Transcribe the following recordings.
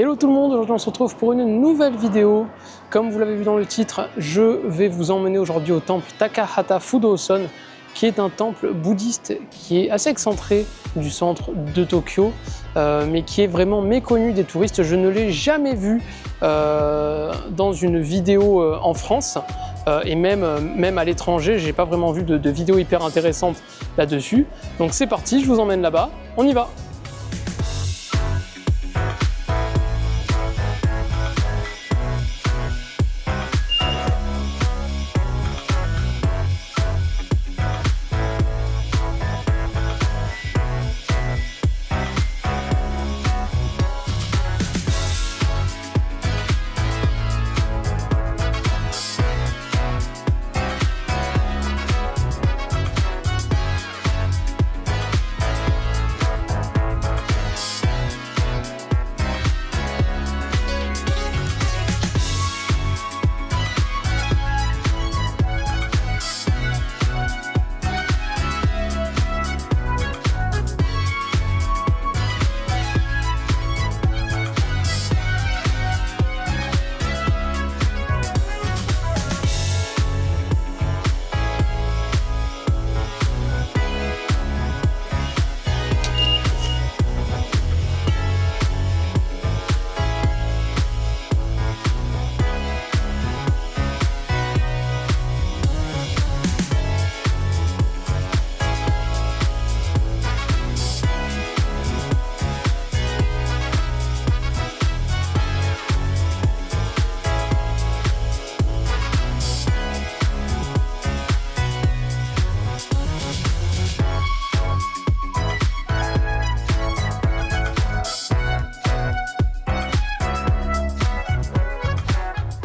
Hello tout le monde, aujourd'hui on se retrouve pour une nouvelle vidéo. Comme vous l'avez vu dans le titre, je vais vous emmener aujourd'hui au temple Takahata Fudosan, qui est un temple bouddhiste qui est assez excentré du centre de Tokyo, mais qui est vraiment méconnu des touristes. Je ne l'ai jamais vu dans une vidéo en France, et même à l'étranger, j'ai pas vraiment vu de vidéo hyper intéressante là-dessus. Donc c'est parti, je vous emmène là-bas, on y va.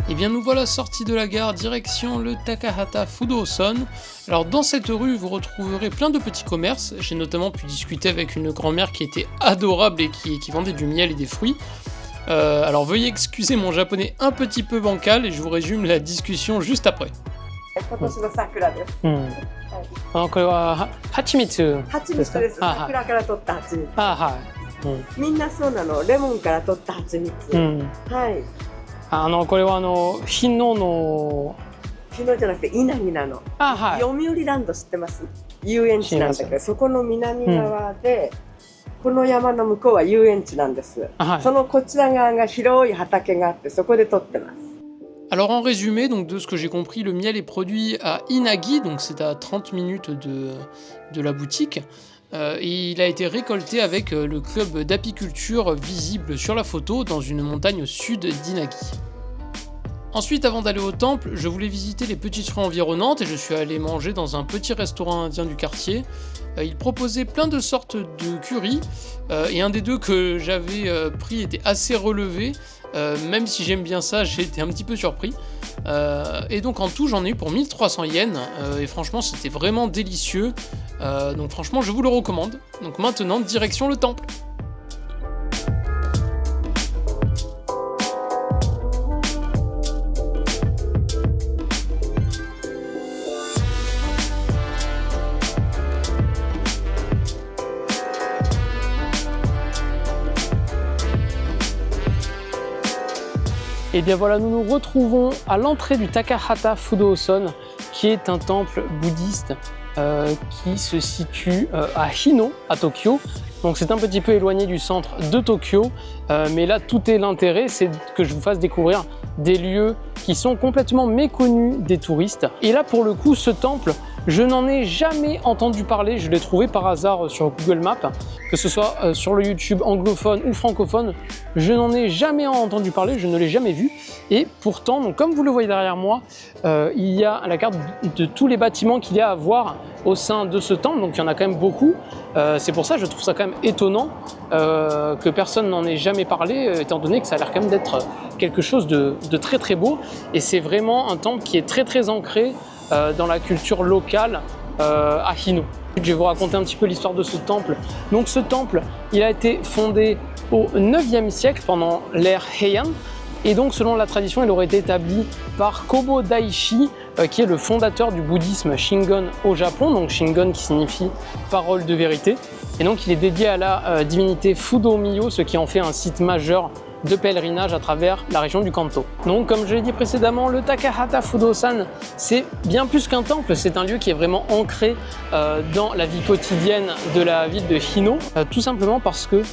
Et bien nous voilà sortis de la gare, direction le Takahata Fudosan. Alors dans cette rue, vous retrouverez plein de petits commerces. J'ai notamment pu discuter avec une grand-mère qui était adorable et qui vendait du miel et des fruits. Alors veuillez excuser mon japonais un petit peu bancal et je vous résume la discussion juste après. 今年の桜です。これは蜂蜜蜂蜜です。桜から取った蜂蜜。はい。みんなそうなの。レモンから取った蜂蜜。はい。これは日野の日野じゃなくて稲城なの。はい。読売ランド知ってます？遊園地なんだけど、そこの南側で、この山の向こうは遊園地なんです。そのこちら側が広い畑があって、そこで取ってます。Alors en résumé, donc de ce que j'ai compris, le miel est produit à Inagi, donc c'est à 30 minutes de la boutique. Et il a été récolté avec le club d'apiculture visible sur la photo dans une montagne au sud d'Inagi. Ensuite, avant d'aller au temple, je voulais visiter les petites rues environnantes et je suis allé manger dans un petit restaurant indien du quartier. Il proposait plein de sortes de curry et un des deux que j'avais pris était assez relevé. Même si j'aime bien ça, j'ai été un petit peu surpris. Et donc en tout, j'en ai eu pour 1300 yens. Et franchement, c'était vraiment délicieux. Donc franchement, je vous le recommande. Donc maintenant, direction le temple. Et bien voilà, nous nous retrouvons à l'entrée du Takahata Fudosan, qui est un temple bouddhiste qui se situe à Hino, à Tokyo. Donc c'est un petit peu éloigné du centre de Tokyo, mais là tout est l'intérêt, c'est que je vous fasse découvrir des lieux qui sont complètement méconnus des touristes. Et là pour le coup, ce temple, je n'en ai jamais entendu parler, je l'ai trouvé par hasard sur Google Maps, que ce soit sur le YouTube anglophone ou francophone, je n'en ai jamais entendu parler, je ne l'ai jamais vu. Et pourtant, donc, comme vous le voyez derrière moi, il y a la carte de tous les bâtiments qu'il y a à voir au sein de ce temple, donc il y en a quand même beaucoup. C'est pour ça que je trouve ça quand même étonnant que personne n'en ait jamais parlé, étant donné que ça a l'air quand même d'être quelque chose de très très beau. Et c'est vraiment un temple qui est très très ancré dans la culture locale à Hino. Je vais vous raconter un petit peu l'histoire de ce temple. Donc ce temple, il a été fondé au 9e siècle pendant l'ère Heian. Et donc selon la tradition, il aurait été établi par Kobo Daishi, qui est le fondateur du bouddhisme Shingon au Japon. Donc Shingon qui signifie parole de vérité. Et donc il est dédié à la divinité Fudo-Myo, ce qui en fait un site majeur de pèlerinage à travers la région du Kanto. Donc comme je l'ai dit précédemment, le Takahata Fudo-san, c'est bien plus qu'un temple, c'est un lieu qui est vraiment ancré dans la vie quotidienne de la ville de Hino, tout simplement parce que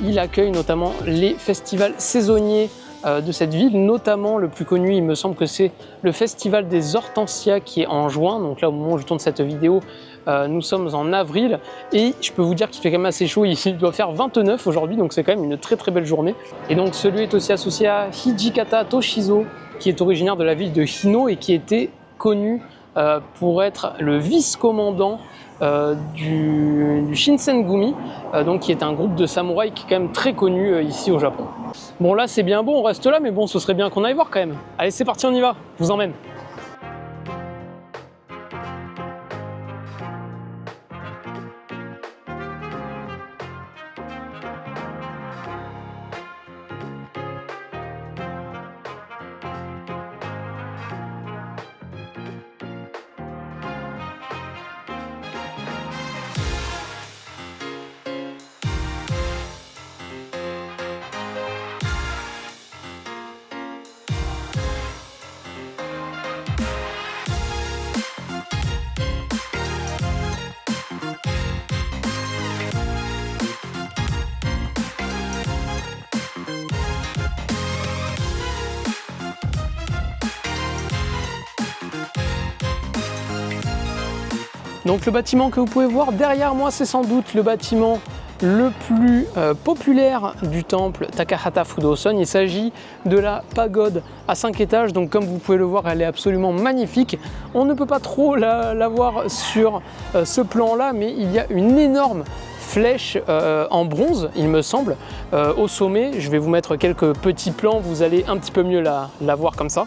il accueille notamment les festivals saisonniers de cette ville, notamment le plus connu, il me semble que c'est le festival des Hortensias qui est en juin. Donc là, au moment où je tourne cette vidéo, nous sommes en avril et je peux vous dire qu'il fait quand même assez chaud. Il doit faire 29 aujourd'hui, donc c'est quand même une très très belle journée. Et donc ce lieu est aussi associé à Hijikata Toshizo, qui est originaire de la ville de Hino et qui était connu pour être le vice-commandant du Shinsengumi, donc qui est un groupe de samouraïs qui est quand même très connu ici au Japon. Bon là c'est bien beau, on reste là, mais bon ce serait bien qu'on aille voir quand même. Allez c'est parti, on y va, je vous emmène. Donc le bâtiment que vous pouvez voir derrière moi, c'est sans doute le bâtiment le plus populaire du temple Takahata Fudo-san. Il s'agit de la pagode à 5 étages, donc comme vous pouvez le voir, elle est absolument magnifique. On ne peut pas trop la voir sur ce plan là, mais il y a une énorme flèche en bronze, il me semble, au sommet. Je vais vous mettre quelques petits plans, vous allez un petit peu mieux la voir comme ça.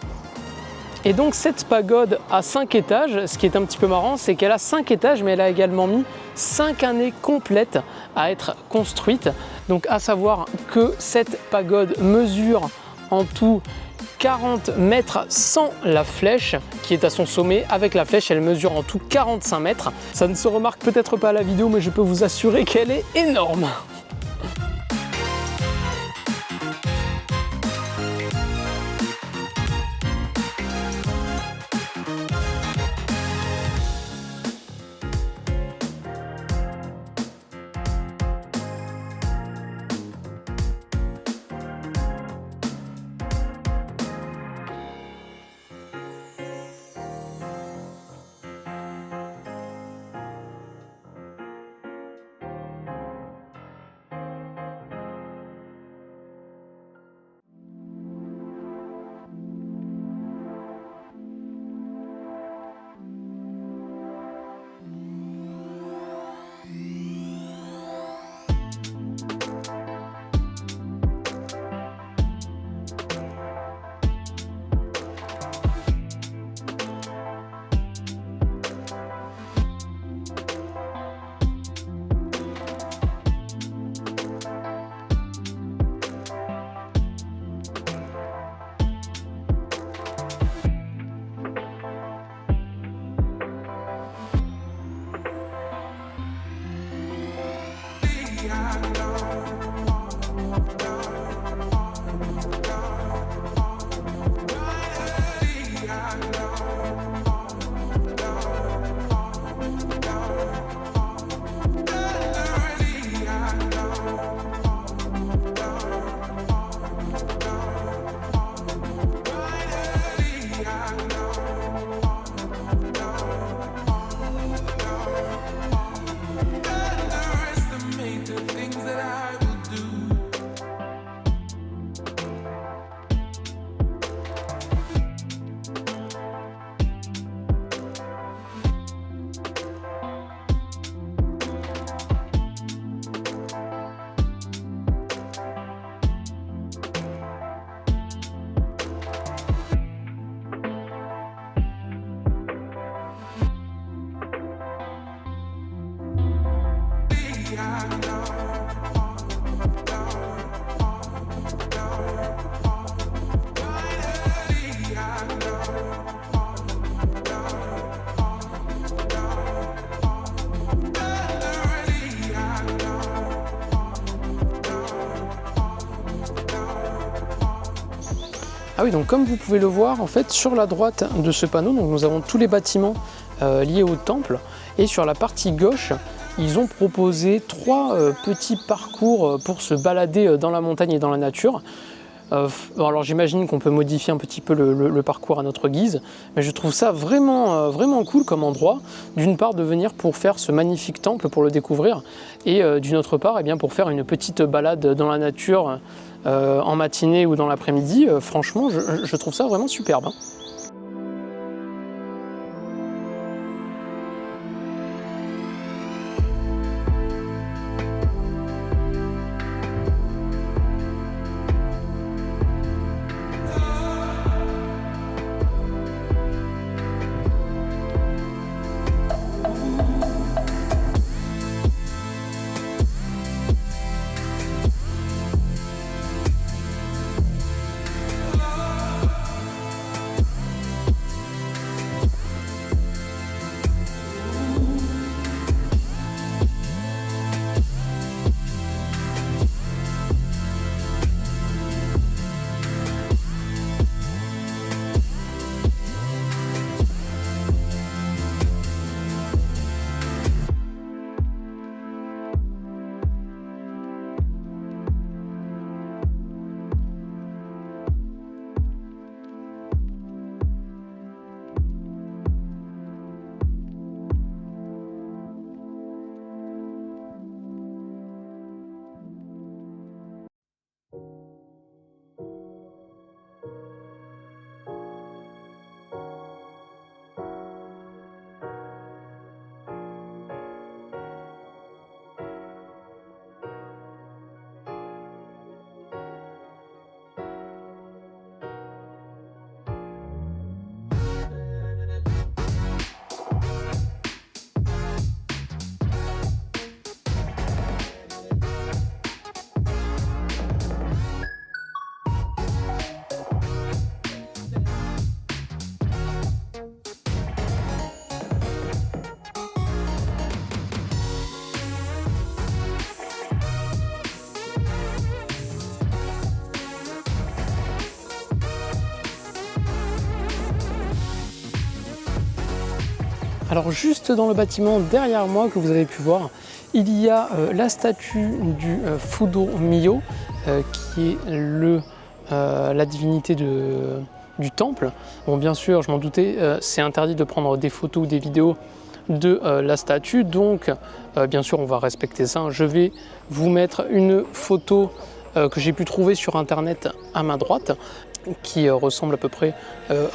Et donc cette pagode a 5 étages, ce qui est un petit peu marrant, c'est qu'elle a 5 étages, mais elle a également mis 5 années complètes à être construite. Donc à savoir que cette pagode mesure en tout 40 mètres sans la flèche qui est à son sommet. Avec la flèche, elle mesure en tout 45 mètres. Ça ne se remarque peut-être pas à la vidéo, mais je peux vous assurer qu'elle est énorme. Ah oui, donc comme vous pouvez le voir, en fait, sur la droite de ce panneau, donc nous avons tous les bâtiments liés au temple, et sur la partie gauche, ils ont proposé 3 petits parcours pour se balader dans la montagne et dans la nature. Alors j'imagine qu'on peut modifier un petit peu le parcours à notre guise, mais je trouve ça vraiment, vraiment cool comme endroit. D'une part de venir pour faire ce magnifique temple, pour le découvrir, et d'une autre part eh bien, pour faire une petite balade dans la nature en matinée ou dans l'après-midi. Franchement, je trouve ça vraiment superbe. Alors juste dans le bâtiment derrière moi que vous avez pu voir, il y a la statue du Fudo Myo qui est la divinité du temple. Bon, bien sûr, je m'en doutais, c'est interdit de prendre des photos ou des vidéos de la statue, donc bien sûr on va respecter ça. Je vais vous mettre une photo que j'ai pu trouver sur internet à ma droite, qui ressemble à peu près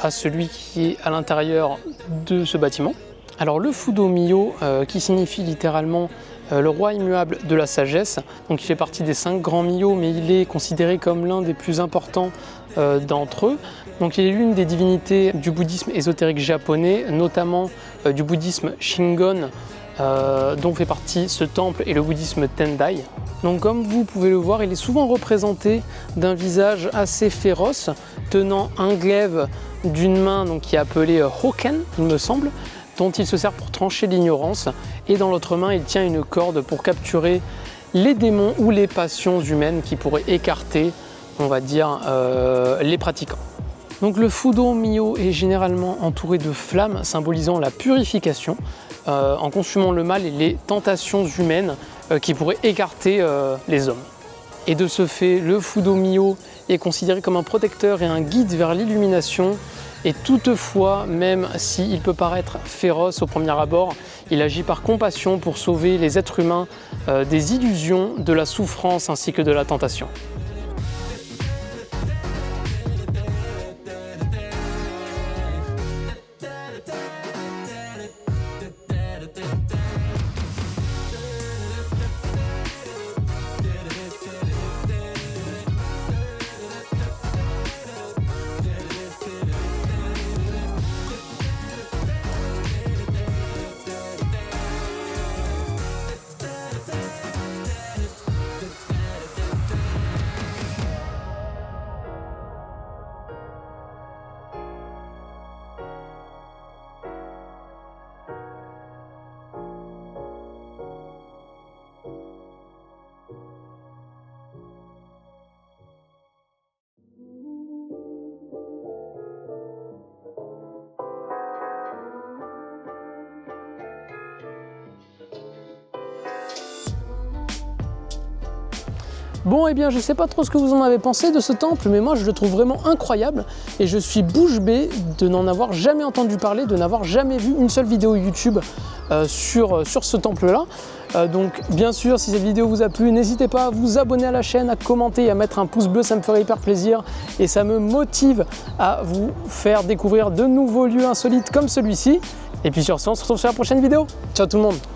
à celui qui est à l'intérieur de ce bâtiment. Alors le Fudo Myo, qui signifie littéralement le roi immuable de la sagesse, donc il fait partie des 5 grands Myo, mais il est considéré comme l'un des plus importants d'entre eux. Donc il est l'une des divinités du bouddhisme ésotérique japonais, notamment du bouddhisme Shingon, dont fait partie ce temple, et le bouddhisme Tendai. Donc comme vous pouvez le voir, il est souvent représenté d'un visage assez féroce, tenant un glaive d'une main donc, qui est appelée Hoken, il me semble, dont il se sert pour trancher l'ignorance, et dans l'autre main il tient une corde pour capturer les démons ou les passions humaines qui pourraient écarter, on va dire, les pratiquants. Donc le Fudo Myo est généralement entouré de flammes symbolisant la purification en consumant le mal et les tentations humaines qui pourraient écarter les hommes. Et de ce fait, le Fudo Myo est considéré comme un protecteur et un guide vers l'illumination. Et toutefois, même s'il peut paraître féroce au premier abord, il agit par compassion pour sauver les êtres humains des illusions, de la souffrance ainsi que de la tentation. Bon, eh bien, je sais pas trop ce que vous en avez pensé de ce temple, mais moi, je le trouve vraiment incroyable et je suis bouche bée de n'en avoir jamais entendu parler, de n'avoir jamais vu une seule vidéo YouTube sur ce temple-là. Donc, bien sûr, si cette vidéo vous a plu, n'hésitez pas à vous abonner à la chaîne, à commenter et à mettre un pouce bleu, ça me ferait hyper plaisir et ça me motive à vous faire découvrir de nouveaux lieux insolites comme celui-ci. Et puis sur ce, on se retrouve sur la prochaine vidéo. Ciao tout le monde!